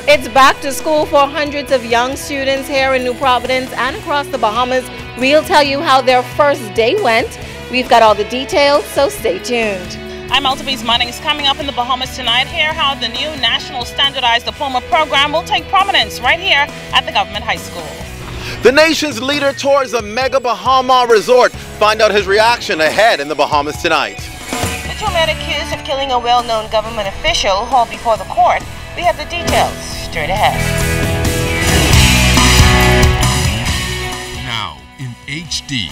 It's back to school for hundreds of young students here in New Providence and across the Bahamas. We'll tell you how their first day went. We've got all the details, so stay tuned. I'm Altabi's Munnings. Coming up in the Bahamas tonight, hear how the new National Standardized Diploma Program will take prominence right here at the Government High School. The nation's leader tours a mega Bahama resort. Find out his reaction ahead in the Bahamas tonight. The two men accused of killing a well-known government official hauled before the court. We have the details straight ahead. Now in HD.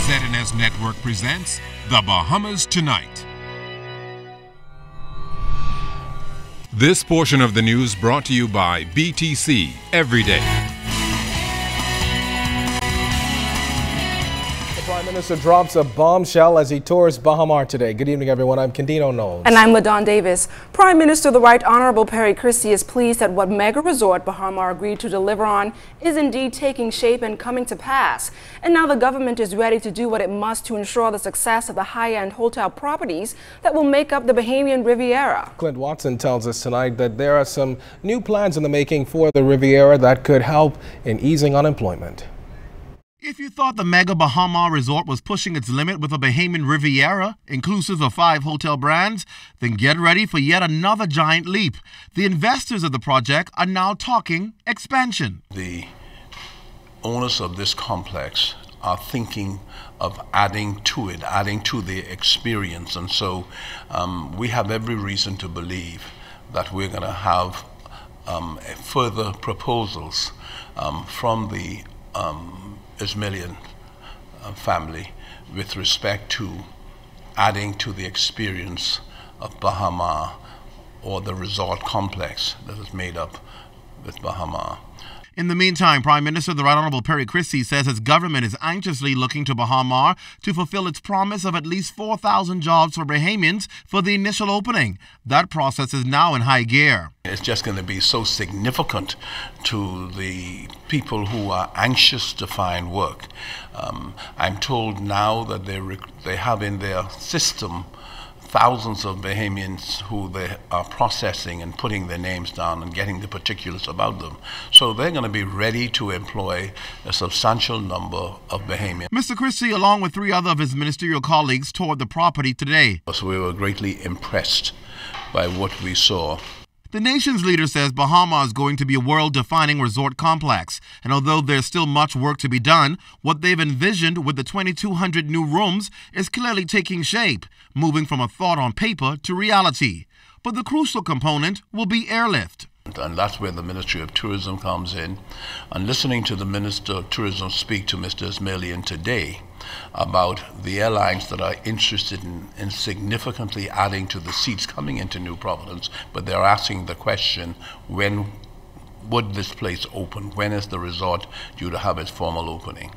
ZNS Network presents The Bahamas Tonight. This portion of the news brought to you by BTC Every Day. The Prime Minister drops a bombshell as he tours Bahamar today. Good evening, everyone. I'm Candino Knowles. And I'm LaDon Davis. Prime Minister the Right Honorable Perry Christie is pleased that what mega resort Bahamar agreed to deliver on is indeed taking shape and coming to pass. And now the government is ready to do what it must to ensure the success of the high-end hotel properties that will make up the Bahamian Riviera. Clint Watson tells us tonight that there are some new plans in the making for the Riviera that could help in easing unemployment. If you thought the mega Bahama resort was pushing its limit with a Bahamian Riviera, inclusive of 5 hotel brands, then get ready for yet another giant leap. The investors of the project are now talking expansion. The owners of this complex are thinking of adding to it, adding to the experience. And so we have every reason to believe that we're going to have further proposals from the Ismailian family with respect to adding to the experience of Bahama or the resort complex that is made up with Bahama. In the meantime, Prime Minister the Right Honorable Perry Christie says his government is anxiously looking to Bahamar to fulfill its promise of at least 4,000 jobs for Bahamians for the initial opening. That process is now in high gear. It's just going to be so significant to the people who are anxious to find work. I'm told now that they have in their system thousands of Bahamians who they are processing and putting their names down and getting the particulars about them. So they're going to be ready to employ a substantial number of Bahamians. Mr. Christie, along with 3 other of his ministerial colleagues, toured the property today. So we were greatly impressed by what we saw. The nation's leader says Bahama is going to be a world-defining resort complex. And although there's still much work to be done, what they've envisioned with the 2,200 new rooms is clearly taking shape, moving from a thought on paper to reality. But the crucial component will be airlift. And that's where the Ministry of Tourism comes in. And listening to the Minister of Tourism speak to Mr. Ismailian today about the airlines that are interested in significantly adding to the seats coming into New Providence, but they're asking the question, when would this place open? When is the resort due to have its formal opening?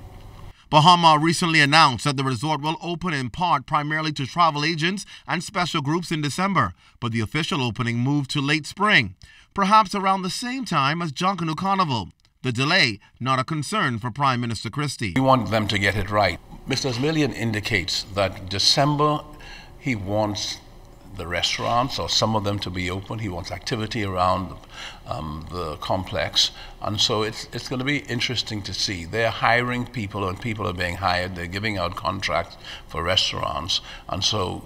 Bahama recently announced that the resort will open in part primarily to travel agents and special groups in December, but the official opening moved to late spring, perhaps around the same time as Junkanoo Carnival. The delay, not a concern for Prime Minister Christie. We want them to get it right. Mr. Ismailian indicates that December he wants the restaurants or some of them to be open. He wants activity around the complex. And so it's going to be interesting to see. They're hiring people and people are being hired. They're giving out contracts for restaurants. And so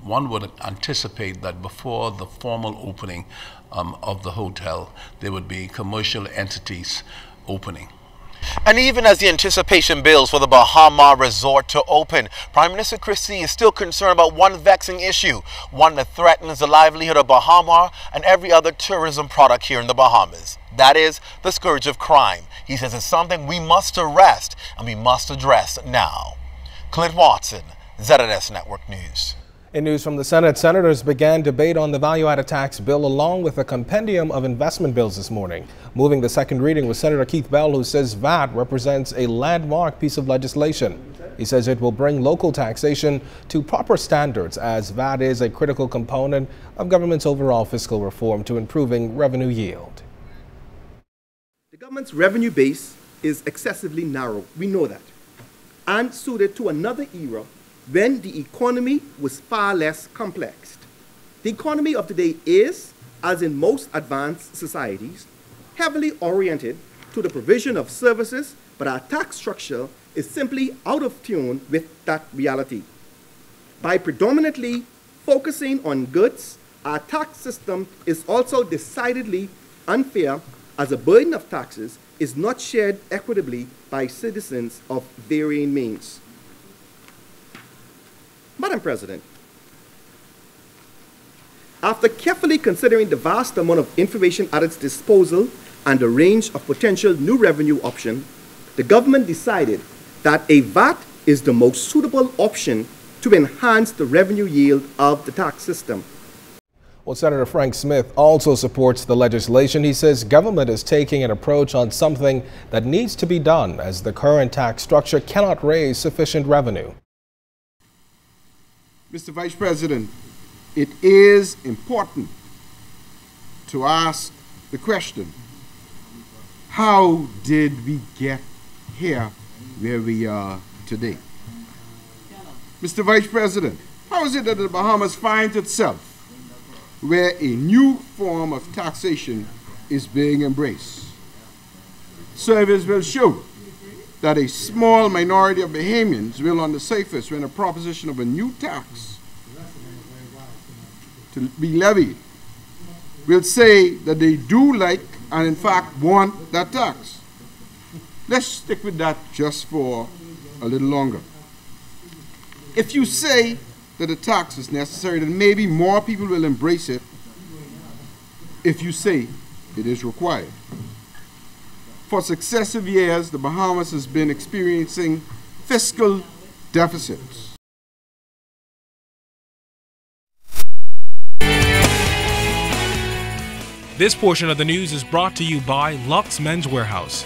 one would anticipate that before the formal opening of the hotel, there would be commercial entities opening. And even as the anticipation builds for the Bahama resort to open, Prime Minister Christie is still concerned about one vexing issue, one that threatens the livelihood of Bahama and every other tourism product here in the Bahamas. That is the scourge of crime. He says it's something we must arrest and we must address now. Clint Watson, ZNS Network News. In news from the Senate, senators began debate on the value-added tax bill along with a compendium of investment bills this morning. Moving the second reading was Senator Keith Bell, who says VAT represents a landmark piece of legislation. He says it will bring local taxation to proper standards, as VAT is a critical component of government's overall fiscal reform to improving revenue yield. The government's revenue base is excessively narrow. We know that. and suited to another era when the economy was far less complex. The economy of today is, as in most advanced societies, heavily oriented to the provision of services, but our tax structure is simply out of tune with that reality. By predominantly focusing on goods, our tax system is also decidedly unfair, as a burden of taxes is not shared equitably by citizens of varying means. Madam President, after carefully considering the vast amount of information at its disposal and the range of potential new revenue options, the government decided that a VAT is the most suitable option to enhance the revenue yield of the tax system. Well, Senator Frank Smith also supports the legislation. He says government is taking an approach on something that needs to be done, as the current tax structure cannot raise sufficient revenue. Mr. Vice President, it is important to ask the question, how did we get here where we are today? Mr. Vice President, how is it that the Bahamas finds itself where a new form of taxation is being embraced? Surveys will show that a small minority of Bahamians will, on the surface, when a proposition of a new tax to be levied, will say that they do like and in fact want that tax. Let's stick with that just for a little longer. If you say that a tax is necessary, then maybe more people will embrace it if you say it is required. For successive years, the Bahamas has been experiencing fiscal deficits. This portion of the news is brought to you by Lux Men's Warehouse.